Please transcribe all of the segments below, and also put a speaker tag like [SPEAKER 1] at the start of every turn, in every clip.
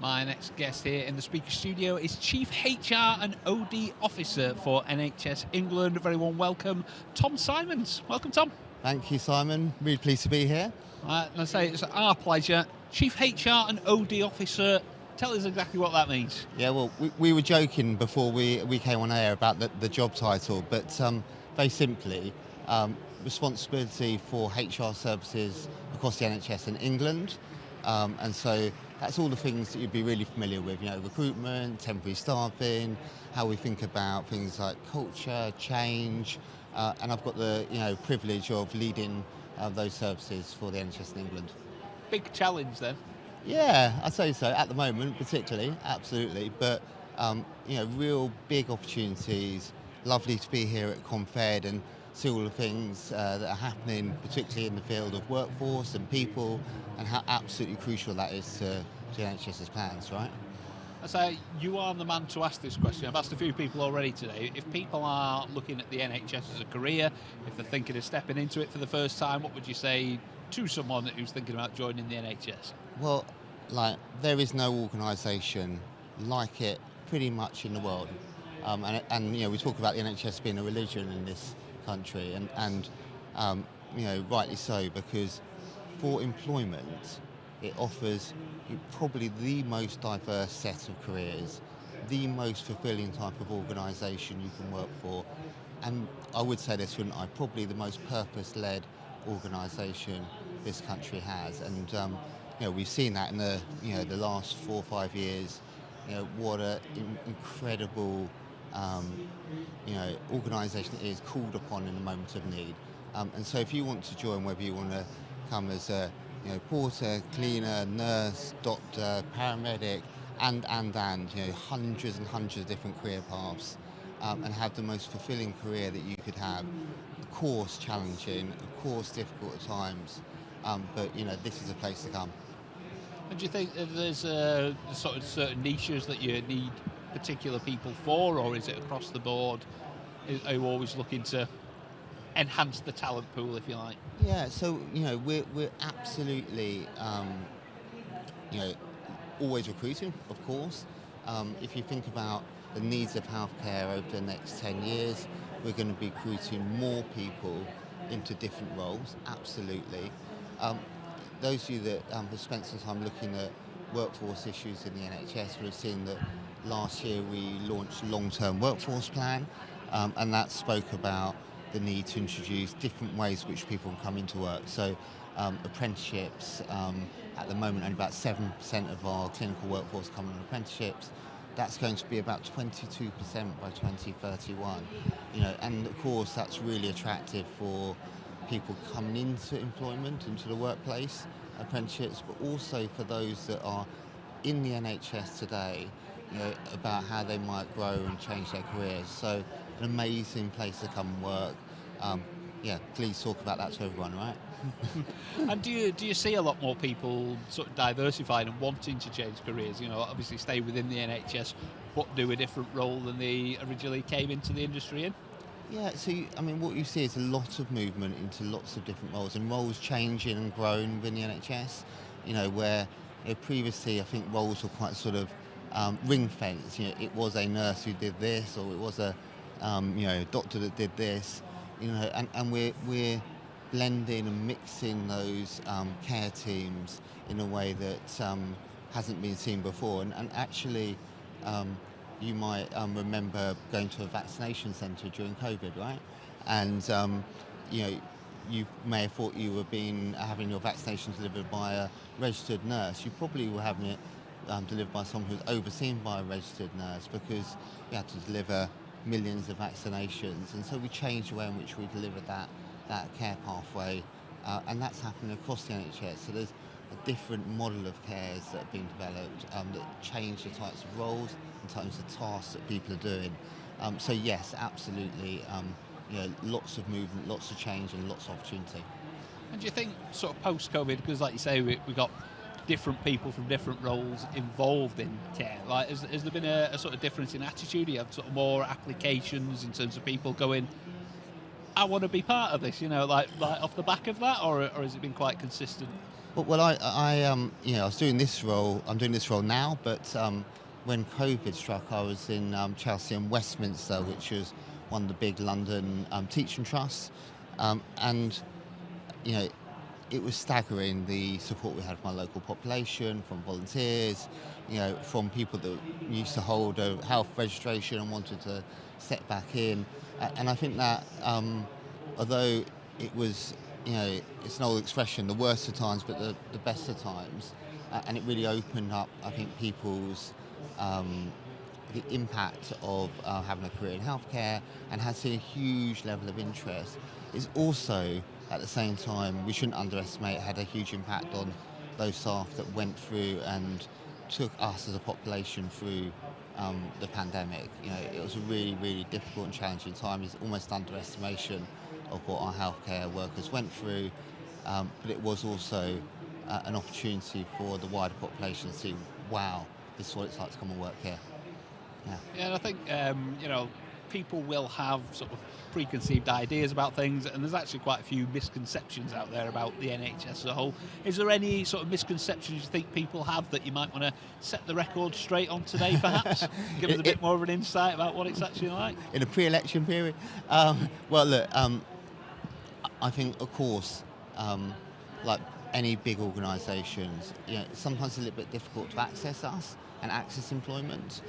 [SPEAKER 1] My next guest here in the speaker studio is Chief HR and OD Officer for NHS England. A very warm welcome, Tom Simons. Welcome, Tom.
[SPEAKER 2] Thank you, Simon. Really pleased to be here.
[SPEAKER 1] I say it's our pleasure. Chief HR and OD Officer, tell us exactly what that means.
[SPEAKER 2] Yeah, well, we were joking before we came on air about the job title, but very simply, responsibility for HR services across the NHS in England. And so that's all the things that you'd be really familiar with, recruitment, temporary staffing, how we think about things like culture, change, and I've got the privilege of leading those services for the NHS in England.
[SPEAKER 1] Big challenge then.
[SPEAKER 2] Yeah, I'd say so, at the moment particularly, absolutely, but real big opportunities. Lovely to be here at Confed and see all the things that are happening, particularly in the field of workforce and people, and how absolutely crucial that is to the NHS's plans, right?
[SPEAKER 1] I say you are the man to ask this question. I've asked a few people already today. If people are looking at the NHS as a career, if they're thinking of stepping into it for the first time, what would you say to someone who's thinking about joining the NHS?
[SPEAKER 2] Well, there is no organisation like it pretty much in the world. And we talk about the NHS being a religion in this country, and rightly so, because for employment, it offers probably the most diverse set of careers, the most fulfilling type of organisation you can work for, and I would say this, wouldn't I, probably the most purpose-led organisation this country has. And we've seen that in the last 4 or 5 years. What an incredible organisation it is, called upon in a moment of need. And so if you want to join, whether you want to come as a porter, cleaner, nurse, doctor, paramedic, and hundreds and hundreds of different career paths, and have the most fulfilling career that you could have. Of course challenging, of course difficult at times, but this is a place to come.
[SPEAKER 1] And do you think that there's sort of certain niches that you need particular people for, or is it across the board? Are you always looking to enhance the talent pool, if you like?
[SPEAKER 2] Yeah, so we're absolutely always recruiting, of course. If you think about the needs of healthcare over the next 10 years, we're going to be recruiting more people into different roles, absolutely. Those of you that have spent some time looking at workforce issues in the NHS will have seen that last year we launched a long-term workforce plan, and that spoke about the need to introduce different ways which people can come into work. So apprenticeships, at the moment only about 7% of our clinical workforce come in apprenticeships. That's going to be about 22% by 2031. And of course that's really attractive for people coming into employment, into the workplace, apprenticeships, but also for those that are in the NHS today, about how they might grow and change their careers. So an amazing place to come and work. Please talk about that to everyone, right?
[SPEAKER 1] And do you see a lot more people sort of diversifying and wanting to change careers? Obviously stay within the NHS, but do a different role than they originally came into the industry in?
[SPEAKER 2] Yeah, so what you see is a lot of movement into lots of different roles, and roles changing and growing within the NHS. Where previously I think roles were quite sort of ring fence. It was a nurse who did this, or it was a doctor that did this. And we're blending and mixing those care teams in a way that hasn't been seen before. And actually, you might remember going to a vaccination centre during COVID, right? And you may have thought you were having your vaccination delivered by a registered nurse. You probably were having it delivered by someone who's overseen by a registered nurse, because we had to deliver millions of vaccinations. And so we changed the way in which we delivered that care pathway, and that's happening across the NHS. So there's a different model of cares that are being developed that change the types of roles and types of tasks that people are doing. So yes, absolutely, lots of movement, lots of change, and lots of opportunity.
[SPEAKER 1] And do you think sort of post-COVID, because like you say, we got different people from different roles involved in care, has there been a sort of difference in attitude? You have sort of more applications in terms of people going, I want to be part of this, like off the back of that, or has it been quite consistent?
[SPEAKER 2] Well, I was doing this role. I'm doing this role now, but when COVID struck, I was in Chelsea and Westminster, which was one of the big London teaching trusts, and you know, it was staggering the support we had from our local population, from volunteers, from people that used to hold a health registration and wanted to step back in. And I think that although it was, it's an old expression, the worst of times, but the best of times, and it really opened up, I think, people's the impact of having a career in healthcare, and has seen a huge level of interest. Is also, at the same time, we shouldn't underestimate, had a huge impact on those staff that went through and took us as a population through the pandemic. It was a really, really difficult and challenging time. It's almost underestimation of what our healthcare workers went through, but it was also an opportunity for the wider population to see, wow, this is what it's like to come and work here.
[SPEAKER 1] Yeah, and I think people will have sort of preconceived ideas about things, and there's actually quite a few misconceptions out there about the NHS as a whole. Is there any sort of misconceptions you think people have that you might want to set the record straight on today, perhaps? Give us a bit more of an insight about what it's actually like?
[SPEAKER 2] In a pre-election period? Well, look, I think, of course, like any big organisations, sometimes it's a little bit difficult to access us and access employment.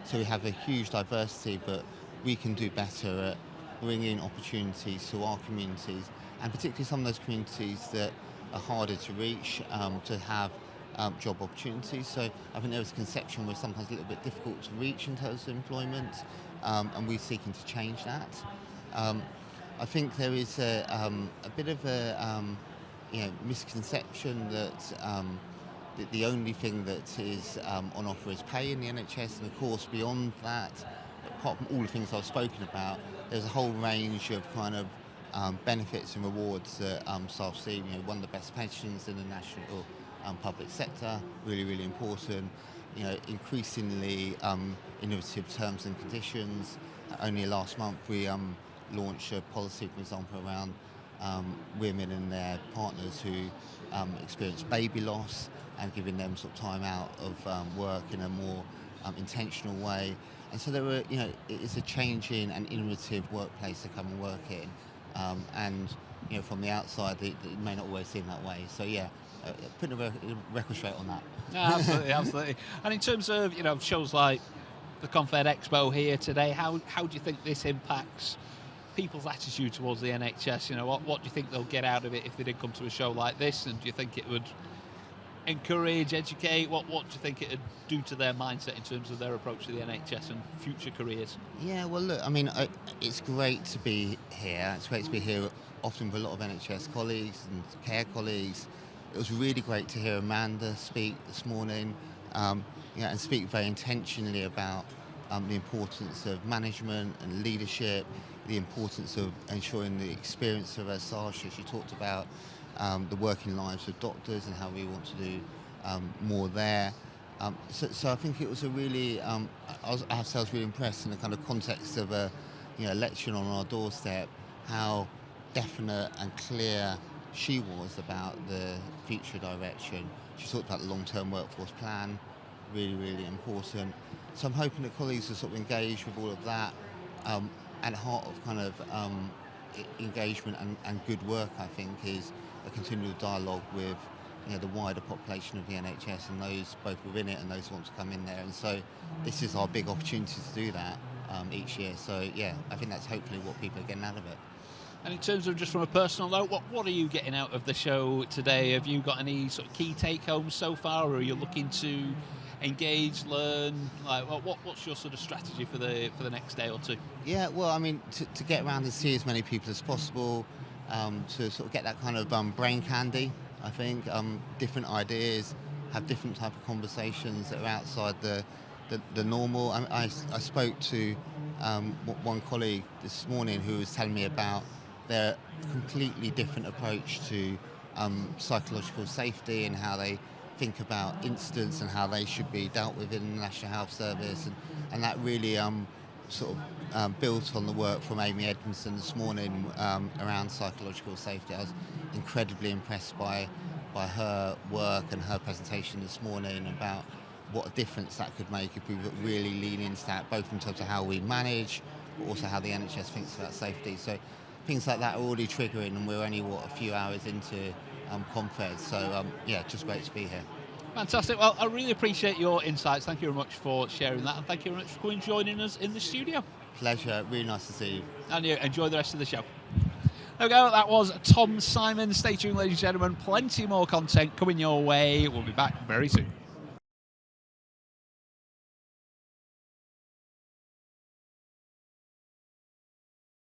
[SPEAKER 2] So we have a huge diversity, but we can do better at bringing opportunities to our communities, and particularly some of those communities that are harder to reach, to have job opportunities. So I think there was a conception where sometimes a little bit difficult to reach in terms of employment, and we're seeking to change that. I think there is a bit of a misconception that the only thing that is on offer is pay in the NHS, and of course beyond that, apart from all the things I've spoken about, there's a whole range of kind of benefits and rewards that staff see. One of the best pensions in the national public sector, really, really important. Increasingly innovative terms and conditions. Only last month we launched a policy, for example, around women and their partners who experience baby loss, and giving them sort of time out of work in a more intentional way. And so there were, it is a changing and innovative workplace to come and work in. And from the outside, it may not always seem that way. So putting a record straight on that.
[SPEAKER 1] No, absolutely, absolutely. And in terms of shows like the Confed Expo here today, how do you think this impacts people's attitude towards the NHS? What do you think they'll get out of it if they did come to a show like this? And do you think it would encourage, educate? What do you think it would do to their mindset in terms of their approach to the NHS and future careers?
[SPEAKER 2] Yeah, well, look, it's great to be here. It's great to be here often with a lot of NHS colleagues and care colleagues. It was really great to hear Amanda speak this morning, and speak very intentionally about the importance of management and leadership, the importance of ensuring the experience of her staff. She talked about the working lives of doctors and how we want to do more there. So I think it was a really, I have to say I was really impressed in the kind of context of a election on our doorstep, how definite and clear she was about the future direction. She talked about the long-term workforce plan, really, really important. So I'm hoping that colleagues are sort of engaged with all of that, at heart of kind of engagement and good work, I think, is a continual dialogue with the wider population of the NHS, and those both within it and those who want to come in there. And so this is our big opportunity to do that each year. So I think that's hopefully what people are getting out of it.
[SPEAKER 1] And in terms of just from a personal note, what are you getting out of the show today? Have you got any sort of key take-homes so far, or are you looking to engage, learn? Like, what's your sort of strategy for the next day or two? Yeah, well,
[SPEAKER 2] to get around and see as many people as possible, to sort of get that kind of brain candy, I think, different ideas, have different type of conversations that are outside the normal. I spoke to one colleague this morning who was telling me about their completely different approach to psychological safety and how they think about incidents and how they should be dealt with in the National Health Service, and that really sort of built on the work from Amy Edmondson this morning around psychological safety. I was incredibly impressed by her work and her presentation this morning about what a difference that could make if we really lean into that, both in terms of how we manage, but also how the NHS thinks about safety. So things like that are already triggering, and we're only, a few hours into Confed. So, yeah, just great to be here.
[SPEAKER 1] Fantastic. Well, I really appreciate your insights. Thank you very much for sharing that, and thank you very much for coming and joining us in the studio.
[SPEAKER 2] Pleasure. Really nice to see you.
[SPEAKER 1] And you enjoy the rest of the show. There we go. That was Tom Simon. Stay tuned, ladies and gentlemen. Plenty more content coming your way. We'll be back very soon.